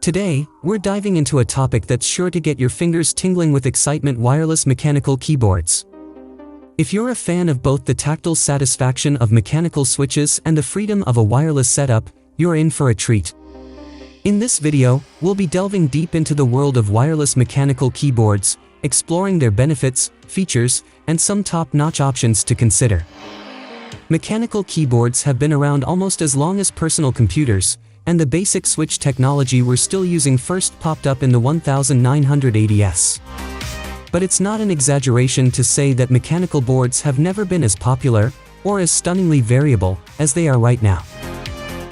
Today, we're diving into a topic that's sure to get your fingers tingling with excitement: wireless mechanical keyboards. If you're a fan of both the tactile satisfaction of mechanical switches and the freedom of a wireless setup, you're in for a treat. In this video, we'll be delving deep into the world of wireless mechanical keyboards, exploring their benefits, features, and some top-notch options to consider. Mechanical keyboards have been around almost as long as personal computers, and the basic switch technology we're still using first popped up in the 1980s. But it's not an exaggeration to say that mechanical boards have never been as popular, or as stunningly variable, as they are right now.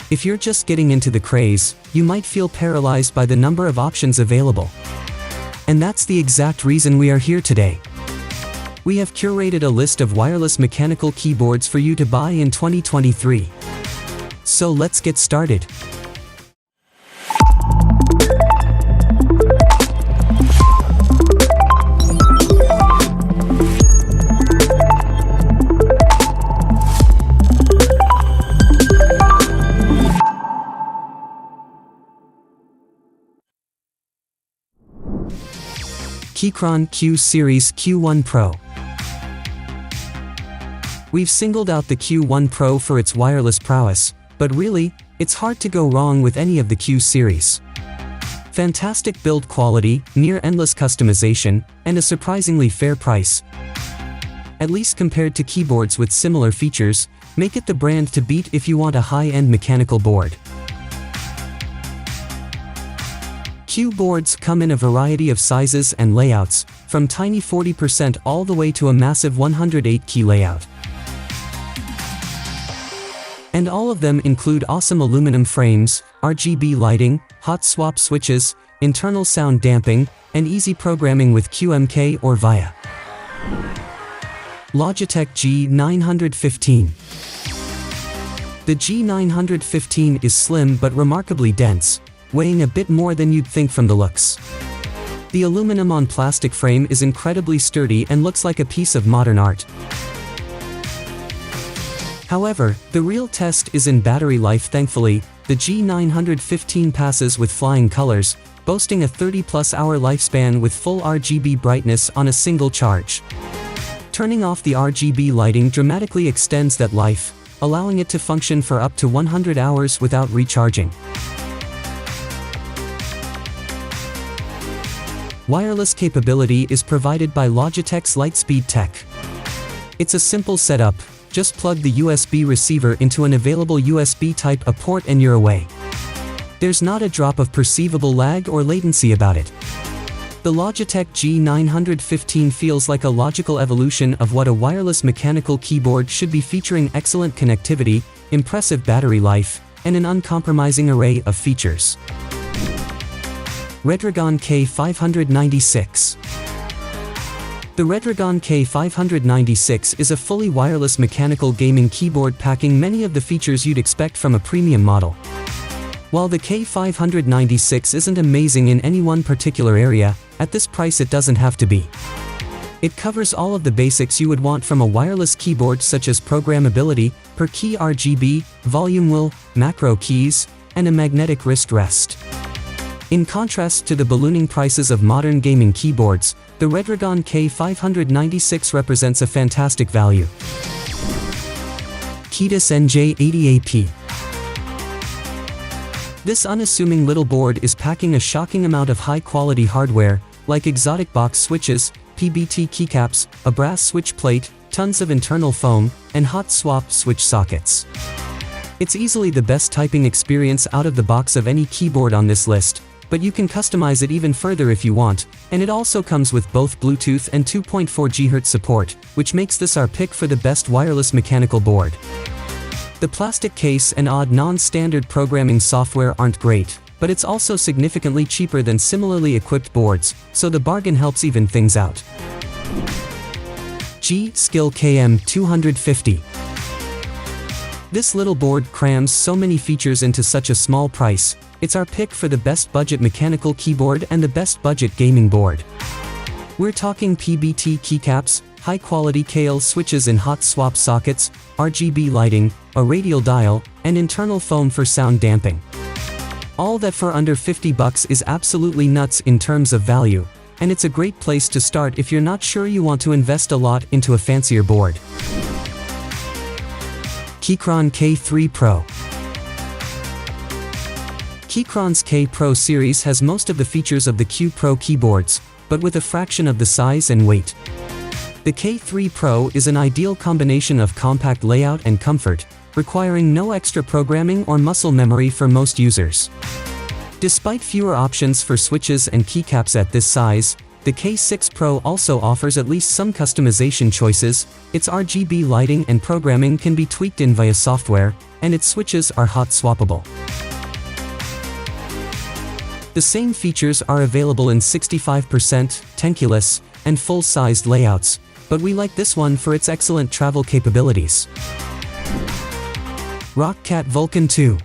If you're just getting into the craze, you might feel paralyzed by the number of options available. And that's the exact reason we are here today. We have curated a list of wireless mechanical keyboards for you to buy in 2023. So let's get started. Keychron Q Series Q1 Pro. We've singled out the Q1 Pro for its wireless prowess, but really, it's hard to go wrong with any of the Q series. Fantastic build quality, near-endless customization, and a surprisingly fair price. At least compared to keyboards with similar features, make it the brand to beat if you want a high-end mechanical board. Q boards come in a variety of sizes and layouts, from tiny 40% all the way to a massive 108-key layout. And all of them include awesome aluminum frames, RGB lighting, hot swap switches, internal sound damping, and easy programming with QMK or VIA. Logitech G915. The G915 is slim but remarkably dense, weighing a bit more than you'd think from the looks. The aluminum on plastic frame is incredibly sturdy and looks like a piece of modern art. However, the real test is in battery life. Thankfully, the G915 passes with flying colors, boasting a 30+ hour lifespan with full RGB brightness on a single charge. Turning off the RGB lighting dramatically extends that life, allowing it to function for up to 100 hours without recharging. Wireless capability is provided by Logitech's Lightspeed Tech. It's a simple setup. Just plug the USB receiver into an available USB Type-A port and you're away. There's not a drop of perceivable lag or latency about it. The Logitech G915 feels like a logical evolution of what a wireless mechanical keyboard should be, featuring excellent connectivity, impressive battery life, and an uncompromising array of features. Redragon K596. The Redragon K596 is a fully wireless mechanical gaming keyboard packing many of the features you'd expect from a premium model. While the K596 isn't amazing in any one particular area, at this price it doesn't have to be. It covers all of the basics you would want from a wireless keyboard, such as programmability, per-key RGB, volume wheel, macro keys, and a magnetic wrist rest. In contrast to the ballooning prices of modern gaming keyboards, the Redragon K596 represents a fantastic value. Keydous NJ80-AP. This unassuming little board is packing a shocking amount of high-quality hardware, like exotic box switches, PBT keycaps, a brass switch plate, tons of internal foam, and hot swap switch sockets. It's easily the best typing experience out of the box of any keyboard on this list, but you can customize it even further if you want, and it also comes with both Bluetooth and 2.4 GHz support, which makes this our pick for the best wireless mechanical board. The plastic case and odd non-standard programming software aren't great, but it's also significantly cheaper than similarly equipped boards, so the bargain helps even things out. G-Skill KM250. This little board crams so many features into such a small price. It's our pick for the best budget mechanical keyboard and the best budget gaming board. We're talking PBT keycaps, high-quality KL switches in hot swap sockets, RGB lighting, a radial dial, and internal foam for sound damping. All that for under $50 is absolutely nuts in terms of value, and it's a great place to start if you're not sure you want to invest a lot into a fancier board. Keychron K3 Pro. Keychron's K Pro series has most of the features of the Q Pro keyboards, but with a fraction of the size and weight. The K3 Pro is an ideal combination of compact layout and comfort, requiring no extra programming or muscle memory for most users. Despite fewer options for switches and keycaps at this size, the K6 Pro also offers at least some customization choices. Its RGB lighting and programming can be tweaked in via software, and its switches are hot swappable. The same features are available in 65%, tankless, and full-sized layouts, but we like this one for its excellent travel capabilities. Roccat Vulcan II.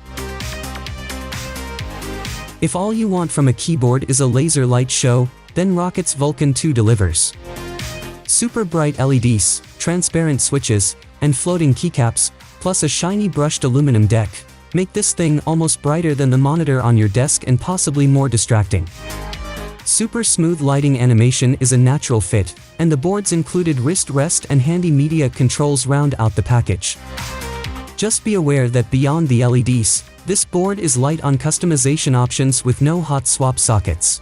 If all you want from a keyboard is a laser light show, then Roccat's Vulcan II delivers. Super bright LEDs, transparent switches, and floating keycaps, plus a shiny brushed aluminum deck, make this thing almost brighter than the monitor on your desk and possibly more distracting. Super smooth lighting animation is a natural fit, and the board's included wrist rest and handy media controls round out the package. Just be aware that beyond the LEDs, this board is light on customization options with no hot swap sockets.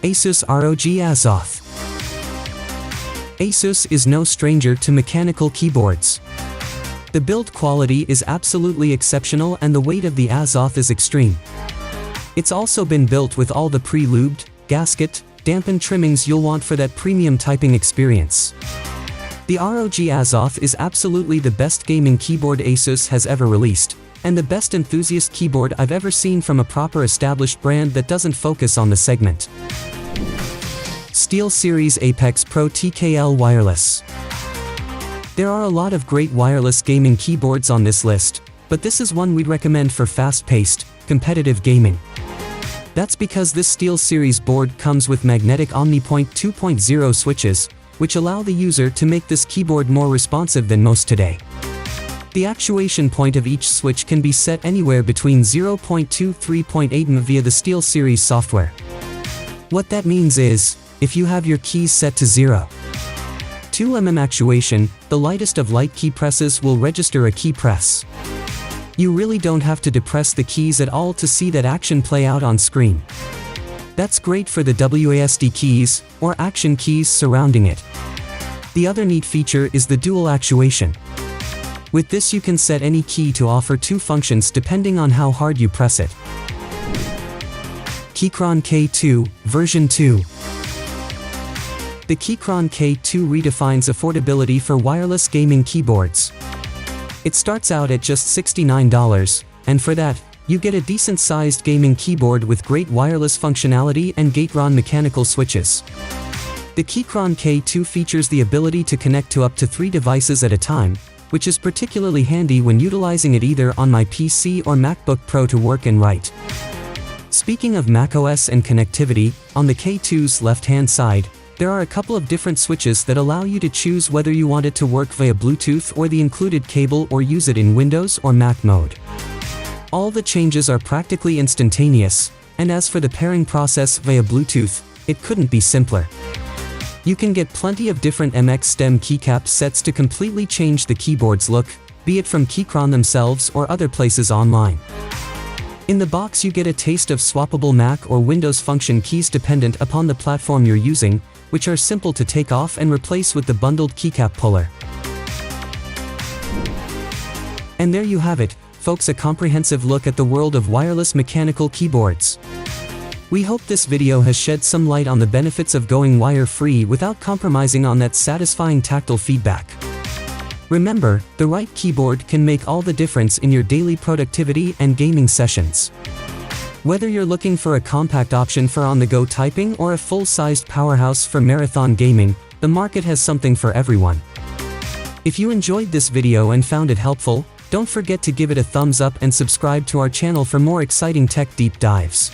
ASUS ROG Azoth. ASUS is no stranger to mechanical keyboards. The build quality is absolutely exceptional and the weight of the Azoth is extreme. It's also been built with all the pre-lubed, gasket, dampened trimmings you'll want for that premium typing experience. The ROG Azoth is absolutely the best gaming keyboard ASUS has ever released, and the best enthusiast keyboard I've ever seen from a proper established brand that doesn't focus on the segment. SteelSeries Apex Pro TKL Wireless. There are a lot of great wireless gaming keyboards on this list, but this is one we'd recommend for fast-paced, competitive gaming. That's because this SteelSeries board comes with magnetic OmniPoint 2.0 switches, which allow the user to make this keyboard more responsive than most today. The actuation point of each switch can be set anywhere between 0.2 to 3.8 mm via the SteelSeries software. What that means is, if you have your keys set to 0.2 mm actuation, the lightest of light key presses will register a key press. You really don't have to depress the keys at all to see that action play out on screen. That's great for the WASD keys, or action keys surrounding it. The other neat feature is the dual actuation. With this you can set any key to offer two functions depending on how hard you press it. Keychron K2, version 2. The Keychron K2 redefines affordability for wireless gaming keyboards. It starts out at just $69, and for that, you get a decent-sized gaming keyboard with great wireless functionality and gate-run mechanical switches. The Keychron K2 features the ability to connect to up to 3 devices at a time, which is particularly handy when utilizing it either on my PC or MacBook Pro to work and write. Speaking of macOS and connectivity, on the K2's left-hand side, there are a couple of different switches that allow you to choose whether you want it to work via Bluetooth or the included cable or use it in Windows or Mac mode. All the changes are practically instantaneous, and as for the pairing process via Bluetooth, it couldn't be simpler. You can get plenty of different MX stem keycap sets to completely change the keyboard's look, be it from Keychron themselves or other places online. In the box you get a taste of swappable Mac or Windows function keys dependent upon the platform you're using, which are simple to take off and replace with the bundled keycap puller. And there you have it, folks, a comprehensive look at the world of wireless mechanical keyboards. We hope this video has shed some light on the benefits of going wire-free without compromising on that satisfying tactile feedback. Remember, the right keyboard can make all the difference in your daily productivity and gaming sessions. Whether you're looking for a compact option for on-the-go typing or a full-sized powerhouse for marathon gaming, the market has something for everyone. If you enjoyed this video and found it helpful, don't forget to give it a thumbs up and subscribe to our channel for more exciting tech deep dives.